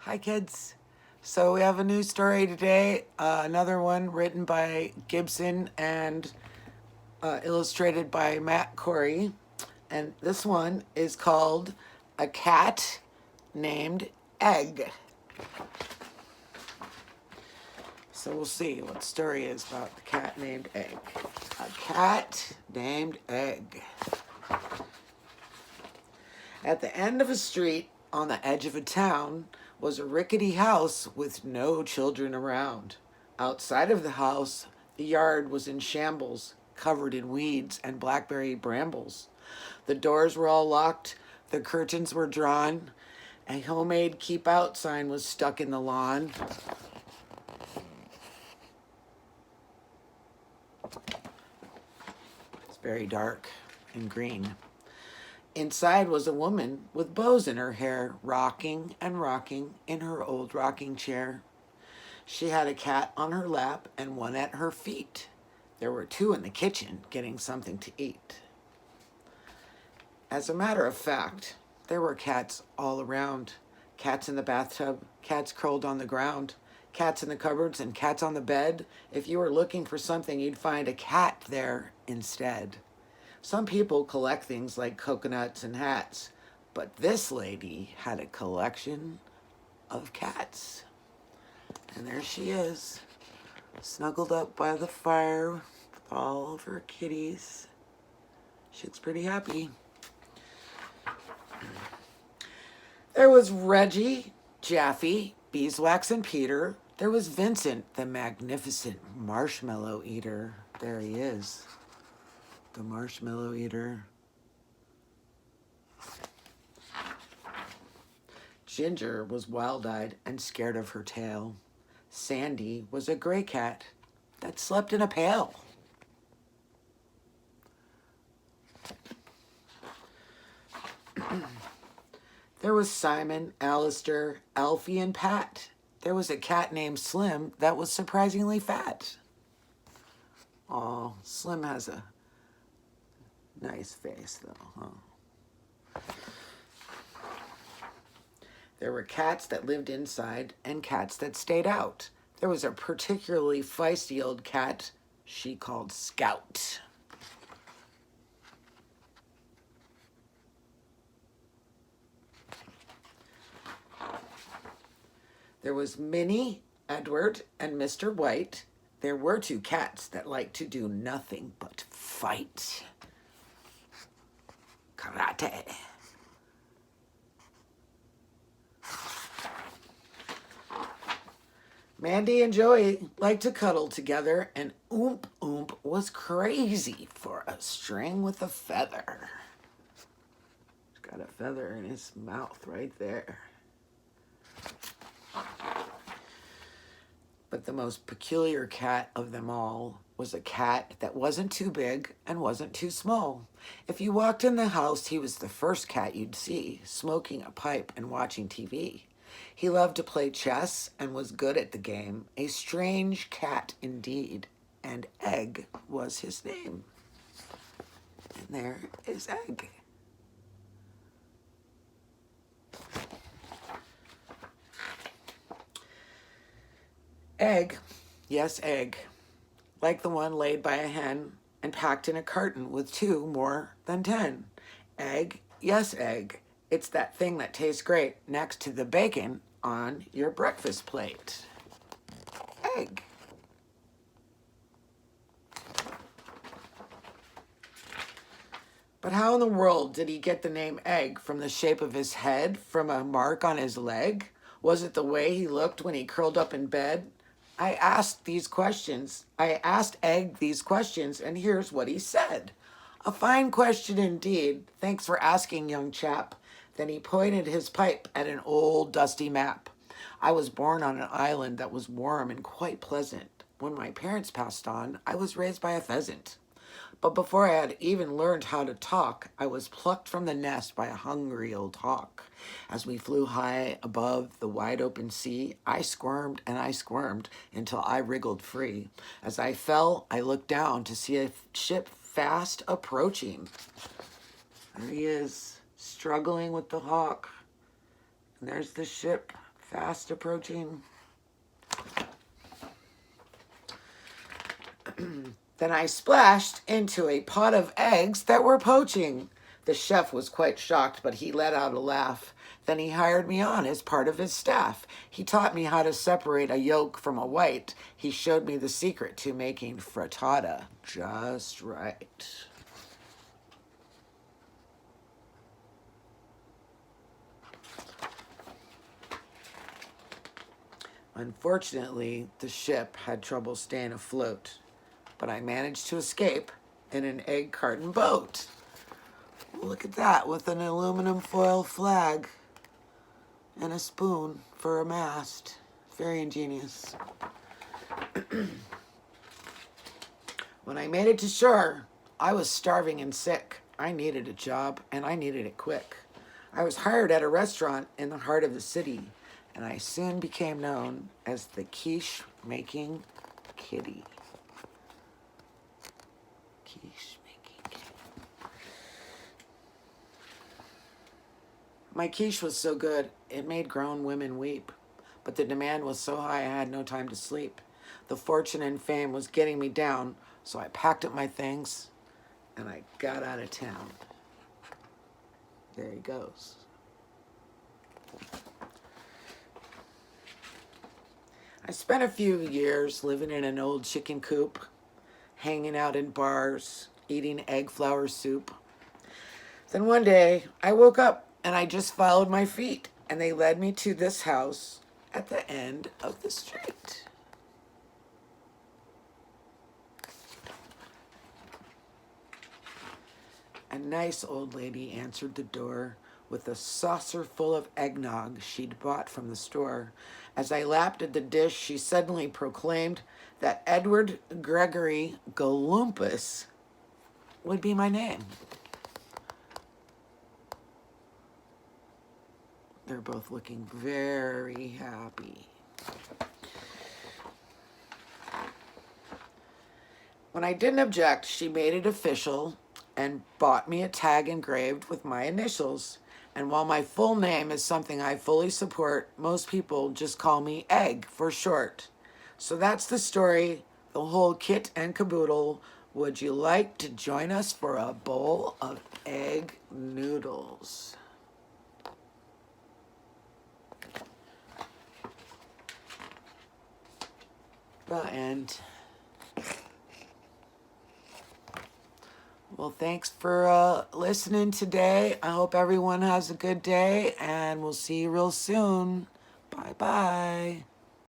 Hi, kids. So we have a new story today. Another one written by Gibson and illustrated by Matt Corey. And this one is called A Cat Named Egg. So we'll see what the story is about the cat named Egg. A cat named Egg. At the end of a street on the edge of a town was a rickety house with no children around. Outside of the house, the yard was in shambles, covered in weeds and blackberry brambles. The doors were all locked, the curtains were drawn, a homemade keep out sign was stuck in the lawn. It's very dark and green. Inside was a woman with bows in her hair, rocking and rocking in her old rocking chair. She had a cat on her lap and one at her feet. There were two in the kitchen getting something to eat. As a matter of fact, there were cats all around. Cats in the bathtub, cats curled on the ground, cats in the cupboards, and cats on the bed. If you were looking for something, you'd find a cat there instead. Some people collect things like coconuts and hats, but this lady had a collection of cats. And there she is, snuggled up by the fire with all of her kitties. She looks pretty happy. There was Reggie, Jaffe, Beeswax, and Peter. There was Vincent, the magnificent marshmallow eater. There he is, the marshmallow eater. Ginger was wild-eyed and scared of her tail. Sandy was a gray cat that slept in a pail. There was Simon, Alistair, Alfie, and Pat. There was a cat named Slim that was surprisingly fat. Oh, Slim has a nice face, though, huh? There were cats that lived inside and cats that stayed out. There was a particularly feisty old cat she called Scout. There was Minnie, Edward, and Mr. White. There were two cats that liked to do nothing but fight. Karate. Mandy and Joey liked to cuddle together, and Oomp Oomp was crazy for a string with a feather. He's got a feather in his mouth right there. But the most peculiar cat of them all was a cat that wasn't too big and wasn't too small. If you walked in the house, he was the first cat you'd see, smoking a pipe and watching TV. He loved to play chess and was good at the game. A strange cat indeed, and Egg was his name. And there is Egg. Egg, yes, egg, like the one laid by a hen and packed in a carton with two more than 10. Egg, yes, egg. It's that thing that tastes great next to the bacon on your breakfast plate. Egg. But how in the world did he get the name Egg? From the shape of his head? From a mark on his leg? Was it the way he looked when he curled up in bed? I asked Egg these questions, and here's what he said. A fine question indeed. Thanks for asking, young chap. Then he pointed his pipe at an old dusty map. I was born on an island that was warm and quite pleasant. When my parents passed on, I was raised by a pheasant. But before I had even learned how to talk, I was plucked from the nest by a hungry old hawk. As we flew high above the wide open sea, I squirmed and I squirmed until I wriggled free. As I fell, I looked down to see a ship fast approaching. There he is, struggling with the hawk. And there's the ship Fast approaching. Then I splashed into a pot of eggs that were poaching. The chef was quite shocked, but he let out a laugh. Then he hired me on as part of his staff. He taught me how to separate a yolk from a white. He showed me the secret to making frittata just right. Unfortunately, the ship had trouble staying afloat, but I managed to escape in an egg carton boat. Look at that, with an aluminum foil flag and a spoon for a mast. Very ingenious. When I made it to shore, I was starving and sick. I needed a job, and I needed it quick. I was hired at a restaurant in the heart of the city, and I soon became known as the quiche-making kitty. Quiche-making kitty. My quiche was so good, it made grown women weep. But the demand was so high, I had no time to sleep. The fortune and fame was getting me down, so I packed up my things, and I got out of town. There he goes. I spent a few years living in an old chicken coop, hanging out in bars, eating egg flour soup. Then one day, I woke up and I just followed my feet, and they led me to this house at the end of the street. A nice old lady answered the door with a saucer full of eggnog she'd bought from the store. As I lapped at the dish, she suddenly proclaimed that Edward Gregory Golumpus would be my name. They're both looking very happy. When I didn't object, she made it official and bought me a tag engraved with my initials. And while my full name is something I fully support, most people just call me Egg for short. So that's the story, the whole kit and caboodle. Would you like to join us for a bowl of egg noodles? The end. Well, thanks for listening today. I hope everyone has a good day, and we'll see you real soon. Bye-bye.